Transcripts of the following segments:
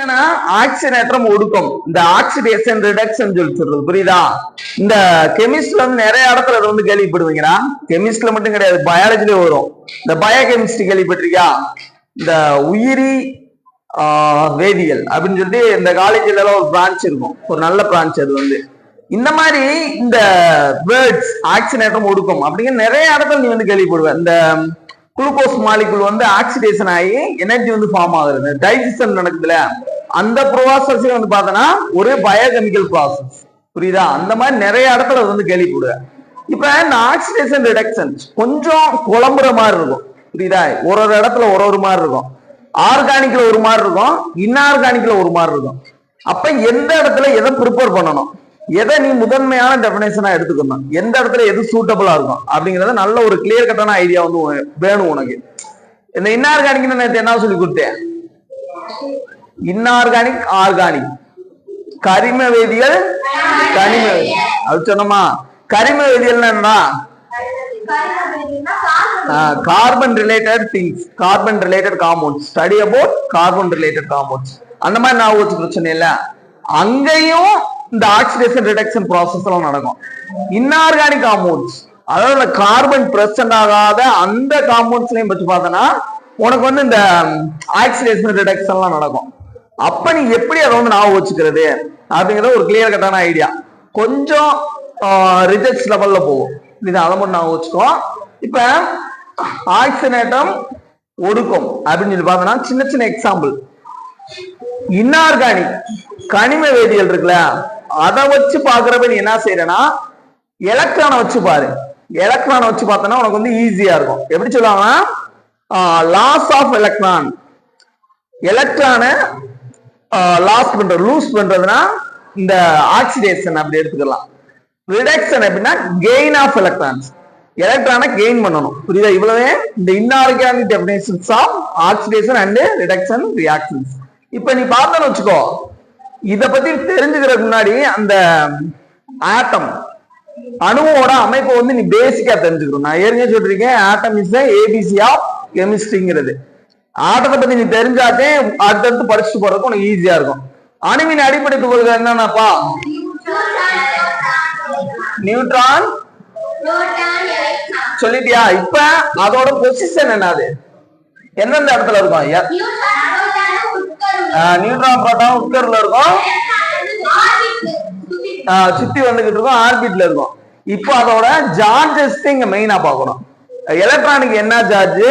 என்னன்னா ஆக்சிஜனேற்றம் ஒடுக்கம், இந்த ஆக்சிடேஷன் ரிடக்ஷன் சொல்லி சொல்றது புரியுதா? இந்த கெமிஸ்ட்ல வந்து நிறைய இடத்துல அதை வந்து கேள்விப்படுவீங்கன்னா, கெமிஸ்ட்ல மட்டும் கிடையாது, பயாலஜிலே வரும். இந்த பயோகெமிஸ்ட்ரி கேள்விப்பட்டிருக்கியா? இந்த உயிரி வேதியியல் அப்படின்னு சொல்லிட்டு இந்த காலேஜ்ல எல்லாம் ஒரு பிரான்ச் இருக்கும், ஒரு நல்ல பிரான்ச். அது வந்து இந்த மாதிரி இந்த வேர்ட்ஸ் ஆக்சிஜனேற்றம் ஒடுக்கம் அப்படிங்கிற நிறைய இடத்துல நீ வந்து கேள்விப்படுவ. இந்த குளுக்கோஸ் மாலிகுல் வந்து ஆக்சிடேஷன் ஆகி எனர்ஜி வந்து ஃபார்ம் ஆகுது, டைஜஷன் நடக்குதுல, அந்த ப்ராசஸ் வந்து பார்த்தோன்னா ஒரு பயோகெமிக்கல் ப்ராசஸ். புரியுதா? அந்த மாதிரி நிறைய இடத்துல வந்து கேள்விப்படுவேன். இப்ப இந்த ஆக்சிடேஷன் ரிடக்ஷன் கொஞ்சம் குழம்புற மாதிரி இருக்கும். புரியுதா? ஒரு ஒரு இடத்துல ஒரு ஒரு மாதிரி இருக்கும். ஆர்கானிக்ல ஒரு மாதிரி இருக்கும், இன்ஆர்கானிக்ல ஒரு மாதிரி இருக்கும். அப்ப எந்த இடத்துல எதை ப்ரிப்பேர் பண்ணணும், எதை நீ முதன்மையான டெபினேஷனா எடுத்துக்கணும், எந்த இடத்துல எது சூட்டபிளா இருக்கும் அப்படிங்கறத நல்ல ஒரு கிளியர் கட்டான ஐடியா வந்து வேணும் உனக்கு. இந்த இன்ஆர்கானிக் நேற்று என்ன சொல்லி கொடுத்தேன்? இன்ஆர்கானிக், ஆர்கானிக், கரிம வேதியியல், கனிம வேதியியல். அது சொன்னோமா? கரிம வேதியியல் என்னன்னா carbon related things, carbon related compounds, study about carbon related compounds. அந்த மாதிரி நான் வச்சு பிரச்சனை இல்ல. அங்கேயும் இந்த ஆக்சிடேஷன் ரிடக்ஷன் ப்ராசஸ் எல்லாம் நடக்கும். இன்ஆர்கானிக் காம்பவுண்ட்ஸ், அதாவது கார்பன் பிரசன்ட் ஆகாத அந்த காம்பவுண்ட்ஸ்லயும் வச்சு பார்த்தோன்னா உனக்கு வந்து இந்த ஆக்சிடேஷன் ரிடக்ஷன் எல்லாம் நடக்கும். அப்ப நீ எப்படி அதை வந்து ஞாபகம் வச்சுக்கிறது அப்படிங்கிறது ஒரு கிளியர் கட்டான ஐடியா. கொஞ்சம் ரிஜெக்ட்ஸ் லெவல்ல போகும், இது அதை மட்டும் ஞாபகம் வச்சுக்கோ. இப்ப ஆக்சிஜனேற்றம் ஒடுக்கம் அப்படின்னு சொல்லி பார்த்தோன்னா சின்ன சின்ன எக்ஸாம்பிள். இன்ஆர்கானிக் கனிம வேதியியல் இருக்குல்ல, அதை வச்சு பாக்குறப்ப நீ என்ன செய்யறனா எலக்ட்ரானை வச்சு பாரு. எலக்ட்ரானை வச்சு பார்த்தோன்னா உனக்கு வந்து ஈஸியா இருக்கும். எப்படி சொல்லுவாங்க? Loss of electron. எலக்ட்ரானை லாஸ் பண்ற, லூஸ் பண்றதுன்னா இந்த ஆக்சிடேஷன் அப்படி எடுத்துக்கலாம். ரிடக்ஷன் அப்படின்னா கெயின் ஆஃப் எலக்ட்ரான்ஸ், எலக்ட்ரானை கெயின் பண்ணணும். புரியுதா? இவ்வளவு இந்த inorganic definitions of oxidation and reduction reactions. இப்ப நீ பார்த்தோன்னு வச்சுக்கோ, இத பத்தி தெரிஞ்சுக்கிறதுக்கு முன்னாடி அந்த ஆட்டம், அணுவோட அமைப்பை வந்து நீ பேசிக்கா தெரிஞ்சுக்கணும். நான் ஏற்கனவே சொல்லிருக்கேன், atom is the ABC of கெமிஸ்ட்ரிங்கிறது. ஆட்டத்தை பத்தி நீ தெரிஞ்சாதே அடுத்தடுத்து படிச்சுட்டு போறதுக்கு உனக்கு ஈஸியா இருக்கும். அணுவின் அடிப்படை துகள்கள் என்னன்னாப்பா? நியூட்ரான் சொல்லிட்டியா? இப்ப அதோட பொசிஷன் என்னது, எந்தெந்த இடத்துல இருக்கும்? நியூட்ரான் புரோட்டான் உட்கர்ல இருக்கும், சுத்தி வந்துகிட்டு இருக்கும், ஆர்பிட்ல இருக்கும். இப்போ அதோட சார்ஜஸ் இங்க மெயினா பார்க்கணும். எலக்ட்ரானுக்கு என்ன சார்ஜ்,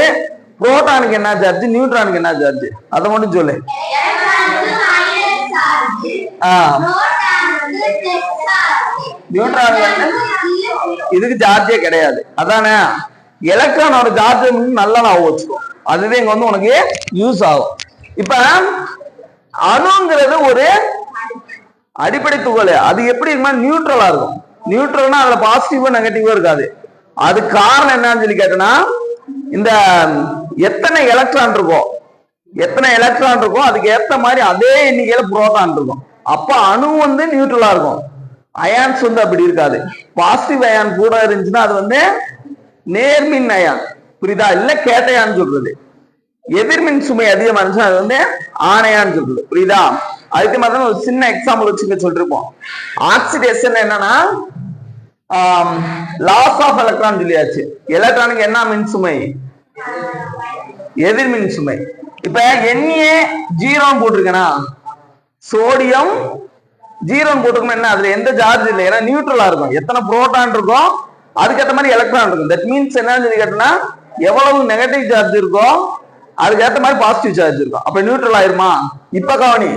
புரோட்டானுக்கு என்ன சார்ஜ், நியூட்ரானுக்கு என்ன சார்ஜ், அதை மட்டும் சொல்லு. நியூட்ரானுக்கு இதுக்கு சார்ஜே கிடையாது, அதானே? எலக்ட்ரானோட சார்ஜ் நல்லா நான் வச்சுக்கோ, அதுதான் இங்க வந்து உனக்கு யூஸ் ஆகும். இப்ப அணுங்கிறது ஒரு அடிப்படை துகள், அது எப்படி இருக்குமா? நியூட்ரலா இருக்கும். நியூட்ரல்னா அதுல பாசிட்டிவா நெகட்டிவா இருக்காது. அது காரணம் என்னன்னு சொல்லி கேட்டனா, இந்த எத்தனை எலக்ட்ரான் இருக்கோ, எத்தனை எலக்ட்ரான் இருக்கோ அதுக்கு ஏத்த மாதிரி அதே எண்ணிக்கையில புரோட்டான் இருக்கும். அப்ப அணு வந்து நியூட்ரலா இருக்கும். அயான்ஸ் வந்து அப்படி இருக்காது. பாசிட்டிவ் அயான் கூட இருந்துச்சுன்னா அது வந்து நேர்மின் அயான், புரியுதா? இல்ல கேட்டையான்னு சொல்றது. எதிர்மின் சுமை அதிகமா இருந்துச்சுன்னா அது வந்து ஆணையான்னு சொல்றது, புரியுதா? அதுக்கு மாதிரி ஒரு சின்ன எக்ஸாம்பிள் வச்சுக்க சொல்லிருப்போம். ஆக்சிடேஷன் என்னன்னா லாஸ் ஆஃப் எலக்ட்ரான் சொல்லியாச்சு. எலக்ட்ரானுக்கு என்ன மின் சுமை? எதிர்மின் சுமை. இப்ப Na 0 போட்டிருக்கேனா, சோடியம் 0 போட்டிருக்கோம், என்ன அதுல எந்த சார்ஜ் இல்லை, ஏன்னா நியூட்ரலா இருக்கும். எத்தனை புரோட்டான் இருக்கும் அதுக்கேற்ற மாதிரி எலக்ட்ரான் இருக்கும். தட் மீன்ஸ் என்னன்னு சொல்லி கேட்டோம்னா, எவ்வளவு நெகட்டிவ் சார்ஜ் இருக்கோ அதுக்கு ஏற்ற மாதிரி பாசிட்டிவ் சார்ஜ் இருக்கும். அப்ப நியூட்ரல் ஆயிருமா? இப்ப கவனி,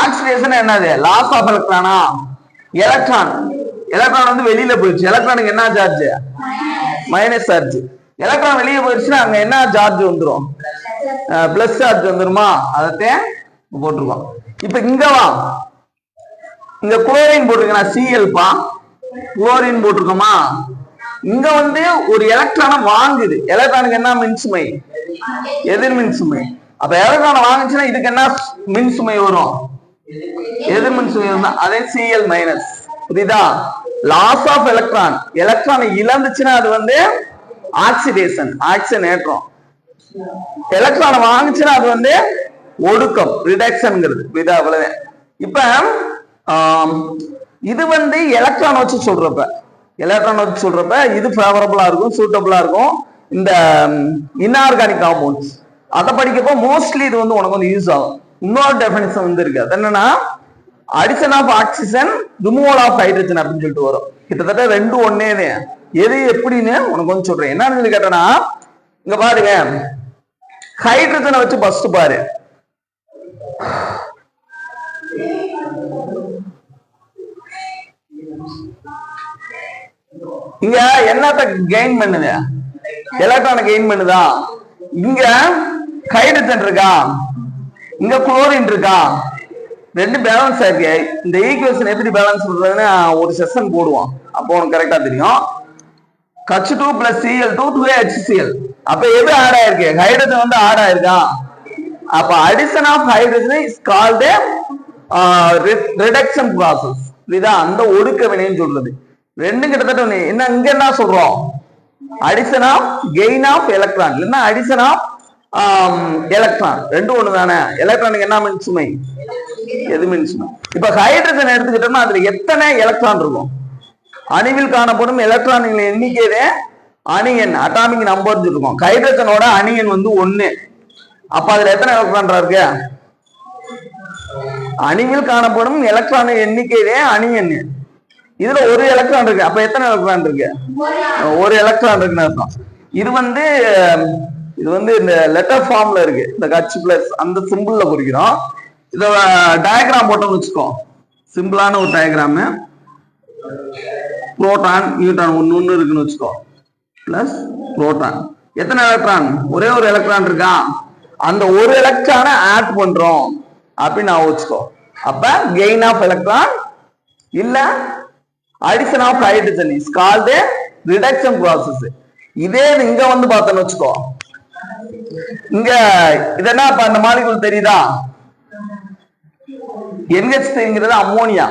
ஆக்சிடேஷன் என்னது? லாஸ் ஆஃப் எலக்ட்ரானா? எலக்ட்ரான், எலக்ட்ரான் வந்து வெளியில போயிடுச்சு. எலக்ட்ரானுக்கு என்ன சார்ஜ்? Minus charge. எலக்ட்ரான் வெளியே போயிடுச்சுன்னா அங்க என்ன சார்ஜ் வந்துடும்? பிளஸ் சார்ஜ் வந்துருமா? அதத்தையும் போட்டிருக்கோம். இப்ப இங்க வா, இங்க குளோரின் போட்டிருக்கா, சிஎல்பா குளோரின் போட்டிருக்கோமா? இங்க வந்து ஒரு எலக்ட்ரானை வாங்குது. எலக்ட்ரானுக்கு என்ன மின் சுமை? எதிர்மின் சுமை. அப்ப எலக்ட்ரானை வாங்குச்சுன்னா இதுக்கு என்ன மின் சுமை வரும்? எதிர்மின் சுமை வரும். அதே சிஎல் மைனஸ். புரியுதா? லாஸ் ஆஃப் எலக்ட்ரான், எலக்ட்ரானை இழந்துச்சுன்னா அது வந்து ஆக்சிடேஷன், ஆக்சிஜனேற்றம். எலக்ட்ரானை வாங்குச்சுன்னா அது வந்து ஒடுக்கம் ரிடக்ஷன்ங்கிறது. புரியுதா? அவ்வளவு. இப்ப இது வந்து எலக்ட்ரான் வச்சு சொல்றப்ப இது ஃபேவரபிளா இருக்கும், சூட்டபிளா இருக்கும். இந்த இன்ஆர்கானிக் காம்பவுண்ட்ஸ் அதை படிக்கப்போ மோஸ்ட்லி இது வந்து உனக்கு வந்து யூஸ் ஆகும். இன்னொரு டெஃபினிஷன் வந்து இருக்கு. அது என்னன்னா addition of oxygen removal of hydrogen அப்படின்னு சொல்லிட்டு வரும். கிட்டத்தட்ட ரெண்டும் ஒன்னே. எது எப்படின்னு உனக்கு வந்து சொல்றேன். என்னன்னு சொல்லி கேட்டனா, இங்க பாருங்க, ஹைட்ரஜனை வச்சு ஃபர்ஸ்ட் பாரு. இங்க என்னத்த கெயின் பண்ணுது? எலக்ட்ரானை கெயின் பண்ணுதா? இங்க ஹைட்ரஜன் இருக்கா, இங்க குளோரின் இருக்கா, ரெண்டு பேலன்ஸ் ஆயிருக்கு. இந்த ஈக்குவேஷன் எப்படி பேலன்ஸ் பண்றதுன்னு ஒரு செஷன் போடுவான், அப்போ உனக்கு கரெக்டா தெரியும். H2 plus Cl2 2HCl. அப்ப எது ஆட் ஆயிருக்கு? ஹைட்ரஜன் வந்து ஆட் ஆயிருக்கா. அப்ப addition of hydrogen is called reduction process. இதுதான் அந்த ஒடுக்க வினைன்னு சொல்றது. ரெண்டும் கிட்டத்தட்ட என்ன. இங்க என்ன சொல்றோம்? Addition of gain of electron, இல்லைன்னா அடிஷன் ஆஃப் எலக்ட்ரான். ரெண்டும் ஒண்ணு தானே. எலக்ட்ரானுக்கு என்ன மின்சுமை? எது மின்சுமை? இப்ப ஹைட்ரஜன் எடுத்துக்கிட்டோம்னா அதுல எத்தனை எலக்ட்ரான் இருக்கும்? அணுவில் காணப்படும் எலக்ட்ரான்களின் எண்ணிக்கையிலே அணியன் அட்டாமிக் நம்பர் இருக்கும். ஹைட்ரஜனோட அணியன் வந்து 1. அப்ப அதுல எத்தனை எலக்ட்ரான் இருக்கு? அணுவில் காணப்படும் எலக்ட்ரான் எண்ணிக்கையிலே அணியன் இதுல ஒரு எலக்ட்ரான் இருக்கு. அப்ப எத்தனை எலக்ட்ரான் இருக்கு? ஒரு எலக்ட்ரான் இருக்குன்னு அர்த்தம். இது வந்து இந்த லெட்டர் ஃபார்ம்ல இருக்கு. இந்த H பிளஸ் அந்த சிம்பிள்ல குறிக்கிறோம். இத டயக்ராம் போட்டோம்னு வச்சுக்கோ. சிம்பிளான ஒரு டயக்ராம். புரோட்டான் நியூட்ரான் ஒன்னு இருக்குன்னு வச்சுக்கோ. Plus proton. எத்தனை எலக்ட்ரான்? ஒரே ஒரு எலக்ட்ரான் இருக்கா. அந்த ஒரு எலக்ட்ரானை ஆட் பண்றோம் அப்படின்னு நான் வச்சுக்கோ. அப்ப கெயின் ஆஃப் எலக்ட்ரான் இல்ல addition of hydrogen is called reduction process. இதே இங்க வந்து பார்த்தோன்னு வச்சுக்கோ. இங்க இதென்ன அந்த மாலிகுல் தெரியுதா? NH3ங்கிறது அம்மோனியா.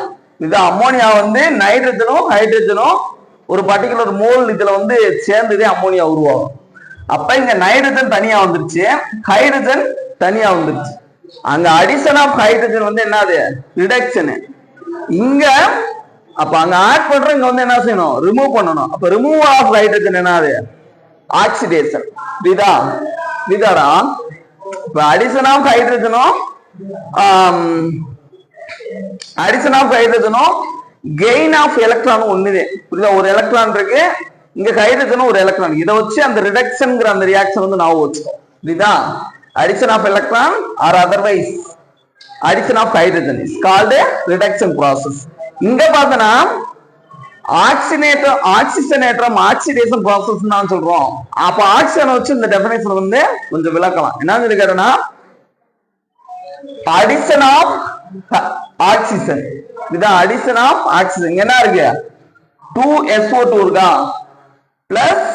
இது அம்மோனியா வந்து நைட்ரஜனும் ஹைட்ரஜனும் ஒரு பர்டிகுலர் மோல் இதுல வந்து சேர்ந்ததே அம்மோனியா உருவாகும். அப்ப இங்க நைட்ரஜன் தனியா வந்துருச்சு, ஹைட்ரஜன் தனியா வந்துருச்சு. அங்க அடிஷன் ஆஃப் ஹைட்ரஜன் வந்து என்னது? ரிடக்ஷன். இங்க அப்ப அங்க ஆட் பண்ற, இங்க வந்து என்ன செய்யணும்? ரிமூவ் பண்ணணும். அப்ப ரிமூவ் ஆஃப் ஹைட்ரஜன் என்னது? ஆக்சிடேஷன். விதாடா. இப்ப அடிஷன் ஆஃப் ஹைட்ரஜனும் கெயின் ஆஃப் எலக்ட்ரான் ஒண்ணுதே. புரியுதா? ஒரு எலக்ட்ரான் இருக்கு, இங்க ஹைட்ரஜனும் ஒரு எலக்ட்ரான். இதை வச்சு அந்த ரிடக்ஷன்ங்கிற அந்த ரியாக்ஷன் வந்து நான் வச்சுக்கோ. புரியுதா? Addition of electron or otherwise addition of hydrogen is called reduction process. இங்க பார்த்தனா ஆக்சிஜனேற்றம் ஆக்சிடேஷன் ப்ராசஸ் தான் சொல்றோம். அப்ப ஆக்சிஜனை வச்சு இந்த டெஃபினேஷன் வந்து கொஞ்சம் விளக்கலாம். என்னன்னு கேட்டோம்னா அடிஷன் ஆஃப் ஆக்சிஜன். இதுதான் அடிஷன் ஆஃப் ஆக்சிஜன். என்ன இருக்கு? 2SO2 இருக்கா, பிளஸ்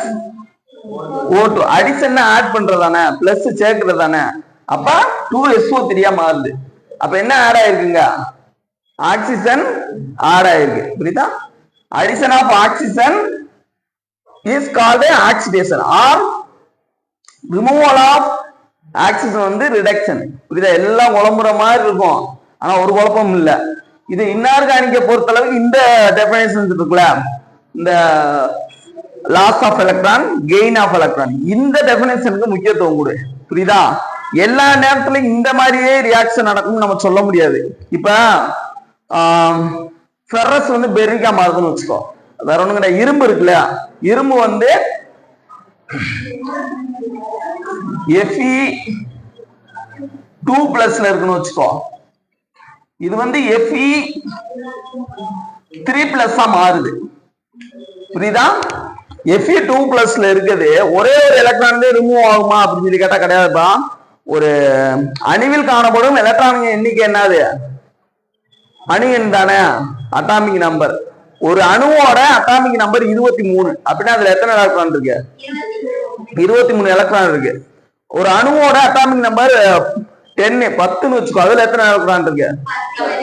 O2. அடிஷன் ஆட் பண்றதானே, பிளஸ் சேர்க்கறதானே. அப்ப 2SO3 மாறுது. அப்ப என்ன ஆட் ஆயிருக்குங்க? ஆக்சிஜன் ஆட் ஆயிருக்கு. புரியுதா? Addition of oxygen is called oxidation or removal of oxygen வந்து ரிடக்ஷன். புரியுதா? எல்லாம் குழம்புற மாதிரி இருக்கும், ஆனா ஒரு குழப்பம் இல்ல. இது இன்ஆர்கானிக்க பொறுத்தளவுக்கு இந்த டெஃபினேஷன் இருக்குல்ல, இந்த loss of electron, gain of electron, இந்த டெஃபினேஷனுக்கு முக்கியத்துவம் கொடு. புரியுதா? எல்லா நேரத்திலும் இந்த மாதிரியே ரியாக்ஷன் நடக்கும்னு நம்ம சொல்ல முடியாது. இப்ப ஃபெரஸ் வந்து பெர்ரிக்கா மாறுதுன்னு வச்சுக்கோ. வேற ஒண்ணு கிடையாது. இரும்பு இருக்குல்ல, இரும்பு வந்து Fe2+ இருக்குன்னு வச்சுக்கோ. இது வந்து Fe3+ மாறுது. புரியுதா? Fe2+ இருக்குது. ஒரே ஒரு எலக்ட்ரான் ரிமூவ் ஆகுமா அப்படின்னு சொல்லி கேட்டா கிடையாதுப்பா. ஒரு அணுவில் காணப்படும் எலக்ட்ரான் எண்ணிக்கை என்னது? அணியன் தானே, அட்டாமிக் நம்பர். ஒரு அணுவோட அட்டாமிக் நம்பர் 23 அப்படின்னா அதுல எத்தனை எலக்ட்ரான் இருக்கு? 23 எலக்ட்ரான் இருக்கு. ஒரு அணுவோட அட்டாமிக் நம்பர் 10ன்னு வச்சுக்கோ. அதுல எத்தனை எலக்ட்ரான் இருக்கு?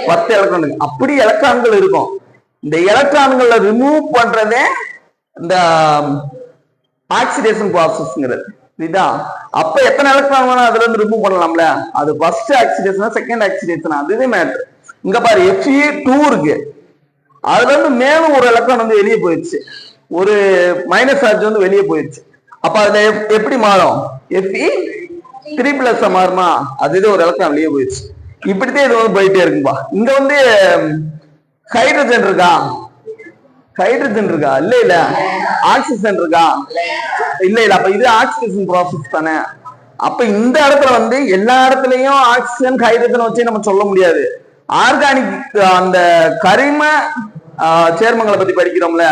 10 எலக்ட்ரான் இருக்கு. அப்படி எலக்ட்ரான்கள் இருக்கும். இந்த எலக்ட்ரான்களை ரிமூவ் பண்றதே இந்த ஆக்சிடேஷன் ப்ராசஸ்ங்கிறது. புரியுதா? அப்ப எத்தனை எலக்ட்ரான் வேணும் அதுல இருந்து ரிமூவ் பண்ணலாம்ல. அது ஃபர்ஸ்ட் ஆக்சிடேஷனா செகண்ட் ஆக்சிடேஷனா அதுவே மேட்ரு. இங்க பாரு Fe2 இருக்கு, அதுல இருந்து மேலும் ஒரு எலக்ட்ரான் வந்து வெளியே போயிடுச்சு, ஒரு மைனஸ் சார்ஜ் வந்து வெளியே போயிடுச்சு. அப்ப அதுல எப்படி மாறும்? Fe3+ மாறுமா? அது ஒரு எலக்ட்ரான் வெளியே போயிடுச்சு. இப்படித்தான் இது வந்து போயிட்டே இருக்கும்பா. இங்க வந்து ஹைட்ரஜன் இருக்கா? ஹைட்ரஜன் இருக்கா? இல்ல இல்ல. ஆக்சிஜன் இருக்கா? இல்ல இல்ல. அப்ப இது ஆக்சிடேஷன் ப்ராசஸ் தானே. அப்ப இந்த இடத்துல வந்து எல்லா இடத்துலயும் ஆக்சிஜன் ஹைட்ரஜன் வச்சு நம்ம சொல்ல முடியாது. ஆர்கானிக் அந்த கரிம சேர்மங்களை பத்தி படிக்கிறோம்ல,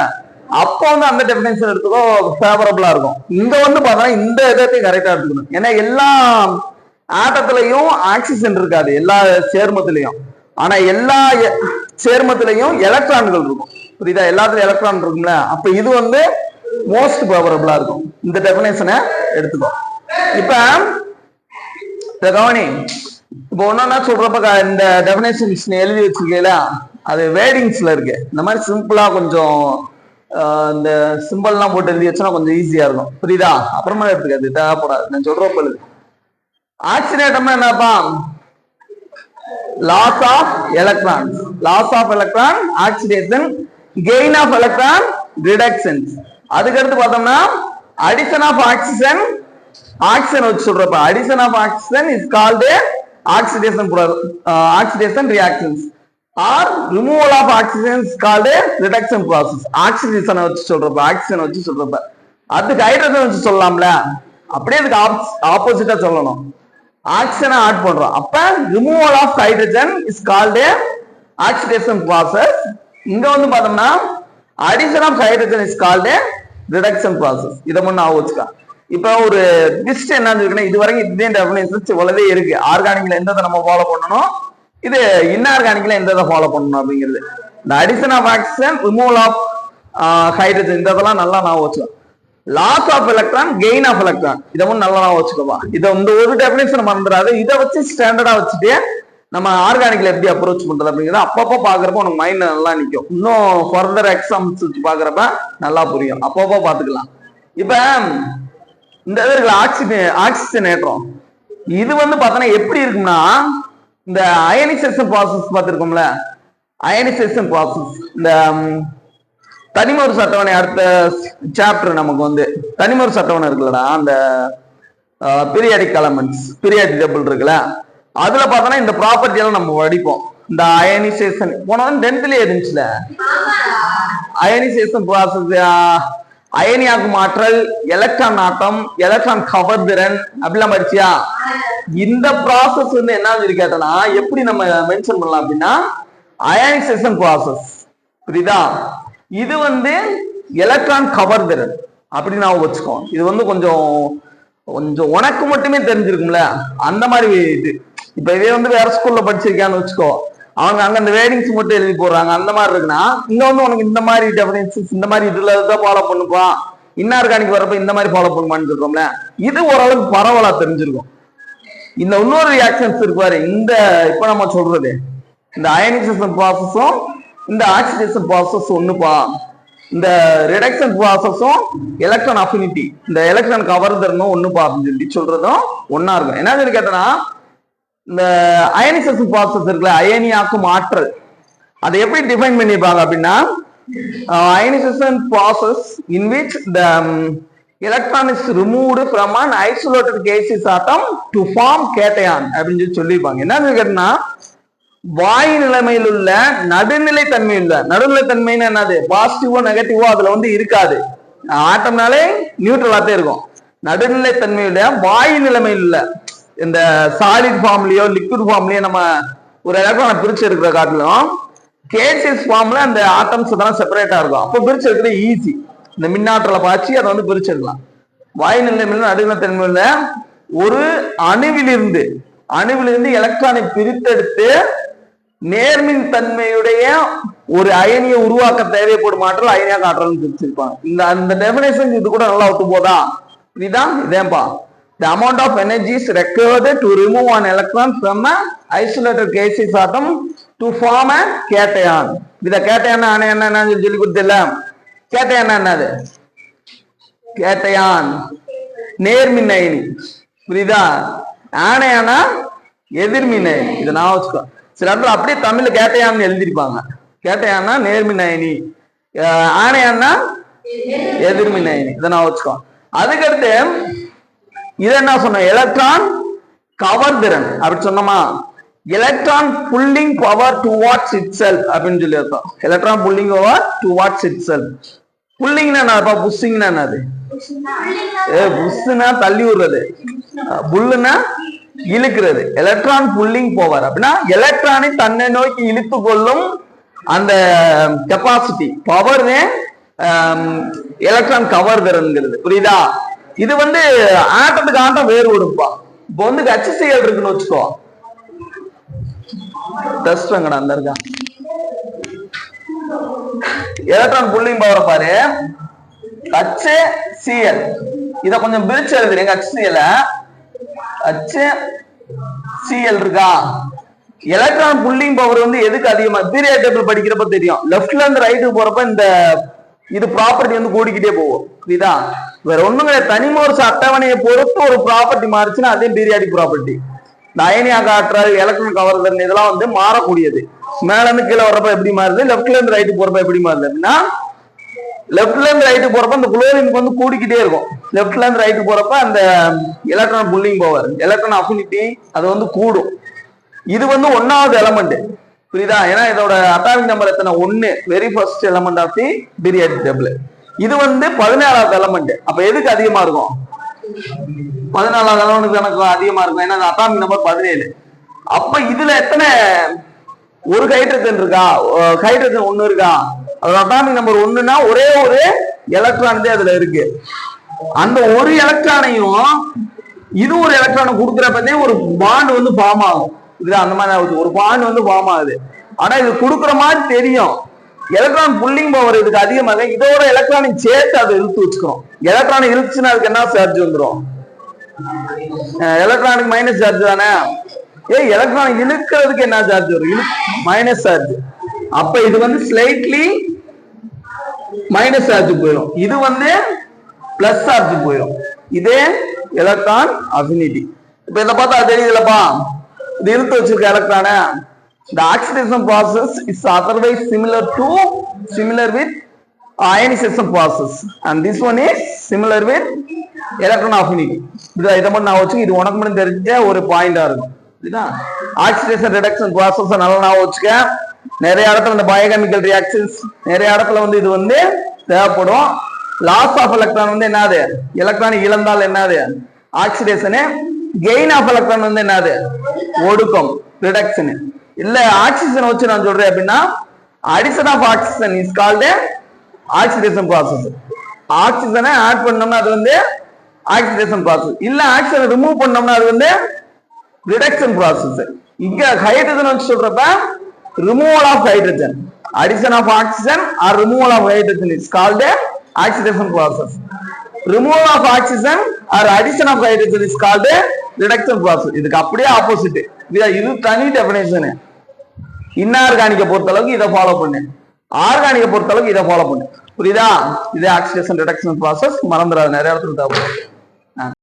அப்போ வந்து அந்த டெபினேஷன் எடுத்துக்கோ ஃபேவரபிளா இருக்கும். இங்க வந்து பார்த்தா இந்த இதத்தையும் கரெக்டா எடுத்துக்கணும். ஏன்னா எல்லா ஆட்டத்திலையும் ஆக்சிஜன் இருக்காது எல்லா சேர்மத்திலையும், ஆனா எல்லா சேர்மத்திலையும் எலக்ட்ரான்கள் இருக்கும். புரியுதா? எல்லாத்துலயும் எலக்ட்ரான் இருக்கும்ல. அப்ப இது வந்து மோஸ்ட் ஃபேவரபிளா இருக்கும். இந்த டெபினேஷனை எடுத்துக்கோ. இப்ப கவனி, இப்ப ஒன்னா சொல்றப்ப இந்த டெபினேஷன் எழுதி வச்சிருக்கீங்களா, அது வேர்டிங்ஸ்ல இருக்கு. இந்த மாதிரி சிம்பிளா கொஞ்சம் இந்த சிம்பிள்லாம் போட்டு எழுதி வச்சா கொஞ்சம் ஈஸியா இருக்கும். புரியுதா? அப்புறமா எடுத்துக்காது, தேவைப்படாது. நான் சொல்றப்ப எழுது. ஆக்சிடேட்டம்னா என்னப்பா? Loss of electron, loss of electron oxidation, gain of electron reduction. அதுக்கு அடுத்து பார்த்தோம்னா அடிஷன் ஆஃப் ஆக்சிஜன், ஆக்சிஜன் வச்சு சொல்றப்ப addition of oxygen is called oxidation oxidation reactions, or removal of oxygen is called reduction process. Oxygen வச்சு சொல்றப்ப, oxygen வச்சு சொல்றப்ப அதுக்கு ஹைட்ரஜன் வச்சு சொல்லலாம்ல, அப்படியே அதுக்கு ஆப்போசிட்டா சொல்லணும். ஆக்சிஜனை ஆட் பண்றோம், அப்ப removal of hydrogen is called oxidation process. இங்க வந்து பார்த்தோம்னா addition of hydrogen is called reduction process. இதை மட்டும் நான் வச்சுக்கலாம். இப்ப ஒரு லிஸ்ட் என்ன இருக்குன்னா, இது வரைக்கும் இதே டெஃபினேஷன்ஸ் இவ்வளவே இருக்கு. ஆர்கானிக்ல எந்த நம்ம ஃபாலோ பண்ணணும், இது இன்ஆர்கானிக்ல எந்த ஃபாலோ பண்ணணும் அப்படிங்கிறது. இந்த addition of oxygen, removal of hydrogen, இதெல்லாம் நல்லா நான் வச்சுக்கலாம். Loss of electron, gain of electron, இதை மட்டும் நல்லா நான் வச்சுக்கோப்பா. இதை இந்த ஒரு டெஃபினேஷன் மறந்துடாது. இதை வச்சு ஸ்டாண்டர்டா வச்சுட்டு நம்ம ஆர்கானிக்ல எப்படி அப்ரோச் பண்றது அப்படிங்கிறத அப்பப்போ பாக்குறப்ப உனக்கு மைண்ட் நல்லா நிற்கும். இன்னும் ஃபர்தர் எக்ஸாம்ஸ் வச்சு பாக்குறப்ப நல்லா புரியும். அப்பப்போ பாத்துக்கலாம். இப்ப இந்த ஆக்சிஜனேற்றம் இது வந்து பார்த்தோன்னா எப்படி இருக்கும்னா, இந்த அயனைசேஷன் ப்ராசஸ் பார்த்துருக்கோம்ல, அயனைசேஷன் ப்ராசஸ், இந்த தனிமொரு சட்டவணை அடுத்த சாப்டர் நமக்கு வந்து தனிமொரு சட்டவணை இருக்குல்லடா, அந்த பீரியாடிக் எலமெண்ட்ஸ், பீரியாடிக் டேபிள் இருக்குல்ல, அதுல பார்த்தோன்னா இந்த ப்ராப்பர்ட்டி எல்லாம் நம்ம படிப்போம். இந்த அயனைசேஷன் போனது 10th இருந்துச்சுல, அயனைசேஷன் ப்ராசஸ், அயனியாக்கும் ஆற்றல், எலக்ட்ரான் ஆட்டம், எலக்ட்ரான் கவர்திறன் அப்படிலாம் படிச்சியா? இந்த ப்ராசஸ் வந்து என்ன கேட்டனா எப்படி நம்ம மென்ஷன் பண்ணலாம் அப்படின்னா, அயனைசேஷன் ப்ராசஸ். புரியுதா? இது வந்து எலக்ட்ரான் கவர்திறன் அப்படி நான் வச்சுக்கோ. இது வந்து கொஞ்சம் கொஞ்சம் உனக்கு மட்டுமே தெரிஞ்சிருக்கும்ல, அந்த மாதிரி இது. இப்ப இதே வந்து வேற ஸ்கூல்ல படிச்சிருக்கான்னு வச்சுக்கோ, அவங்க அங்க அந்த வேர்டிங்ஸ் மட்டும் எழுதி போடுறாங்க, அந்த மாதிரி இருக்குன்னா இங்க வந்து உனக்கு இந்த மாதிரி டெஃபினேஷன்ஸ் இந்த மாதிரி இதுல தான் ஃபாலோ பண்ணுப்பா, இன்ஆர்கானிக் வரப்ப இந்த மாதிரி ஃபாலோ பண்ணுவான்னு சொல்றோம்ல, இது ஓரளவுக்கு பரவலா தெரிஞ்சிருக்கும். இந்த இன்னொரு ரியாக்ஷன்ஸ் இருக்குவாரு, இந்த இப்ப நம்ம சொல்றது இந்த அயனைசேஷன் ப்ராசஸும் இந்த ஆக்சிடேஷன் ப்ராசஸ் ஒண்ணுப்பா. இந்த ரிடக்ஷன் ப்ராசஸும் எலக்ட்ரான் அஃபினிட்டி, இந்த எலக்ட்ரான் கவர்தரனும் ஒண்ணுப்பா அப்படின்னு சொல்லி சொல்றதும் ஒன்னா இருக்கும். என்ன சொல்லி கேட்டனா, இந்த அயனைசேஷன் ப்ராசஸ் இருக்குல்ல, அயனியாக்கும் ஆற்றல், அதை எப்படி டிஃபைன் பண்ணிருப்பாங்க அப்படின்னா, ionisation process in which the electron is removed from an isolated gaseous atom to form cation அப்படின்னு சொல்லியிருப்பாங்க. என்ன கேட்டனா, வாயு நிலைமையில் உள்ள நடுநிலை தன்மை இல்ல, நடுநிலை தன்மைன்னு என்னது, பாசிட்டிவோ நெகட்டிவோ அதுல வந்து இருக்காது, ஆட்டம்னாலே நியூட்ரலாத்தே இருக்கும். நடுநிலை தன்மையில வாயு நிலைமையில் உள்ள இந்த சாலிட் ஃபார்ம்லயோ லிக்விட் ஃபார்ம்லயோ நம்ம ஒரு எலக்ட்ரானை பிரிச்சு இருக்கிற காட்டிலும் கேசியஸ் ஃபார்ம்ல அந்த ஆட்டம்ஸ் தான் செப்பரேட்டா இருக்கும். அப்போ பிரிச்சு எடுக்கிறது ஈஸி. இந்த மின்னாற்றலை பாய்ச்சி அதை வந்து பிரிச்சு எடுக்கலாம். வாயு நிலைமையில நடுநிலை தன்மையில ஒரு அணுவிலிருந்து எலக்ட்ரானை பிரித்தெடுத்து நேர்மின் தன்மையுடைய ஒரு அயனியை உருவாக்க தேவைப்படும் ஆற்றல் அயனியாக ஆற்றல் பிரிச்சிருப்பாங்க. இந்த அந்த டெபினேஷன் இது கூட நல்லா ஒத்து போதா? இதுதான் இதேப்பா. The amount of energy is required to remove an electron from an isolated gaseous atom to form a cation. இத cation என்ன சொல்லி கொடுத்தல, cation என்னது, cation நேர்மின் அயனி. புரியுதா? ஆனையானா எதிர்மின் அயனி. இதை நான் வச்சுக்கோ. சில இடத்துல அப்படியே தமிழ்ல கேட்டையான்னு எழுதிருப்பாங்க. கேட்டையானா நேர்மின் அயனி, ஆனையானா எதிர்மின் அயனி. இதை நான் வச்சுக்கோ. அதுக்கடுத்து இதை என்ன சொன்ன, எலக்ட்ரான் கவர்திறன் அப்படி சொன்னோமா. Electron pulling power towards itself அப்படின்னு சொல்லி அர்த்தம். Electron pulling power towards itself. புல்லிங்னா என்னப்பா, புஷ்ஷிங்னா என்னது? புஷ்னா தள்ளி விடுறது, புல்லுனா இழுக்கிறது. எலக்ட்ரான் புல்லிங் பவர் அப்படின்னா எலக்ட்ரானை தன்னை நோக்கி இழுத்து கொள்ளும் அந்த கெப்பாசிட்டி, பவர் எலக்ட்ரான் கவர்திறன்கிறது. புரியுதா? இது வந்து ஆட்டத்துக்கு ஆட்டம் வேறுபடுப்பா. இப்போ வந்து HCl இருக்குன்னு வச்சுக்கோ. டெஸ்ட் எங்கடா அந்த இருக்கா? எலக்ட்ரான் புல்லிங் பவர் பாரு, HCl. இத கொஞ்சம் பிரிச்சு எழுதுறீங்க. HCl இருக்கா? எலக்ட்ரான் புல்லிங் பவர் வந்து எதுக்கு அதிகமா, பீரியாட் டேபிள் படிக்கிறப்ப தெரியும். லெஃப்ட்ல இருந்து ரைட்டுக்கு போறப்ப இந்த இது ப்ராப்பர்ட்டி வந்து கூடிக்கிட்டே போகும். புரியுதா? வேற ஒண்ணும் கிடையாது. தனிமோர்ஸ் அட்டவணையை பொறுத்து ஒரு ப்ராப்பர்ட்டி மாறுச்சுன்னா அதே பீரியாடிக் ப்ராப்பர்ட்டி. இந்த அயனியாக ஆற்றல், எலக்ட்ரான் கவர்தல் இதெல்லாம் வந்து மாறக்கூடியது. மேல இருந்து கீழே வர்றப்ப எப்படி மாறுது, லெஃப்ட்ல இருந்து ரைட்டு போறப்ப எப்படி மாறுது அப்படின்னா, லெஃப்ட்ல இருந்து ரைட்டு போறப்ப அந்த குளோரினுக்கு வந்து கூடிக்கிட்டே இருக்கும். லெஃப்ட்ல இருந்து ரைட்டு போறப்ப அந்த electron pulling power, electron affinity அது வந்து கூடும். இது வந்து 1வது எலமெண்ட். புரியுதா? ஏன்னா இதோட அட்டாமிக் நம்பர் எத்தனை, 1, very first element of the periodic table. இது வந்து 14வது எலமெண்ட். அப்ப எதுக்கு அதிகமா இருக்கும்? 14வது எலமெண்ட் எனக்கு அதிகமா இருக்கும். ஏன்னா அட்டாமிக் நம்பர் 17. அப்ப இதுல எத்தனை, ஒரு ஹைட்ரஜன் இருக்கா, ஹைட்ரஜன் 1 இருக்கா. அதோட அட்டாமிக் நம்பர் 1னா ஒரே ஒரு எலக்ட்ரான் தான் அதுல இருக்கு. அந்த ஒரு எலக்ட்ரானையும் இது ஒரு எலக்ட்ரானை கொடுக்குறப்பதே ஒரு பாண்ட் வந்து ஃபார்ம் ஆகும். இதுல அந்த மாதிரி ஒரு பாண்ட் வந்து ஃபார்ம் ஆகுது. ஆனா இது கொடுக்குற மாதிரி தெரியும். எலக்ட்ரான் புல்லிங் பவர் இதுக்கு அதிகமாக, இதோட எலக்ட்ரானிக் சேர்த்து அதை இழுத்து வச்சுக்கிறோம். எலக்ட்ரானிக் இழுத்துச்சுன்னா அதுக்கு என்ன சார்ஜ் வந்துடும்? எலக்ட்ரானிக் மைனஸ் சார்ஜ் தானே. எலக்ட்ரானிக் இழுக்கிறதுக்கு என்ன சார்ஜ் வரும்? Minus charge. அப்ப இது வந்து ஸ்லைட்லி மைனஸ் சார்ஜ் போயிடும், இது வந்து பிளஸ் சார்ஜ் போயிடும். இதே எலக்ட்ரான் அஃபினிட்டி. இப்ப இதை பார்த்தா தெரியுதுலப்பா, இது இழுத்து வச்சிருக்க எலக்ட்ரான. The oxidation process is otherwise similar with ionization process, and this one is similar with electron affinity. இதை மட்டும் நான் வச்சுக்க. இது உனக்கு மட்டும் தெரிஞ்ச ஒரு பாயிண்டா இருக்கும். ஆக்சிடேஷன் ரிடக்ஷன் ப்ராசஸ் நல்லா நான் வச்சுக்க. நிறைய இடத்துல இந்த பயோகெமிக்கல் ரியாக்ஷன்ஸ் நிறைய இடத்துல வந்து இது வந்து தேவைப்படும். லாஸ் ஆஃப் எலக்ட்ரான் வந்து என்னது, எலக்ட்ரான் இழந்தால் என்னது ஆக்சிடேஷனு. கெயின் ஆஃப் எலக்ட்ரான் வந்து என்னது, ஒடுக்கம், ரிடக்ஷன். இல்ல ஆக்சிஜன் வச்சு நான் சொல்றேன் அப்படின்னா, addition of oxygen is called oxidation process. ஆக்சிஜனை ஆட் பண்ணோம்னா அது வந்து ஆக்சிடேஷன் ப்ராசஸ். இல்ல ஆக்சிஜனை ரிமூவ் பண்ணோம்னா அது வந்து ரிடக்ஷன் ப்ராசஸ். இங்க ஹைட்ரஜன் வச்சு சொல்றப்ப removal of hydrogen, addition of oxygen or removal of hydrogen is called oxidation process. Removal of oxygen or addition of hydrogen is called reduction process. இதுக்கு அப்படியே ஆப்போசிட். இது தனி டெஃபினேஷன். இன்ஆர்கானிக்க பொறுத்த அளவுக்கு இதை ஃபாலோ பண்ணு, ஆர்கானிக்க பொறுத்த அளவுக்கு இதை ஃபாலோ பண்ணு. புரியுதா? இதே ஆக்சிடேஷன் ரிடக்ஷன் ப்ராசஸ் மறந்துடாது, நிறைய இடத்துல தேவைப்படும்.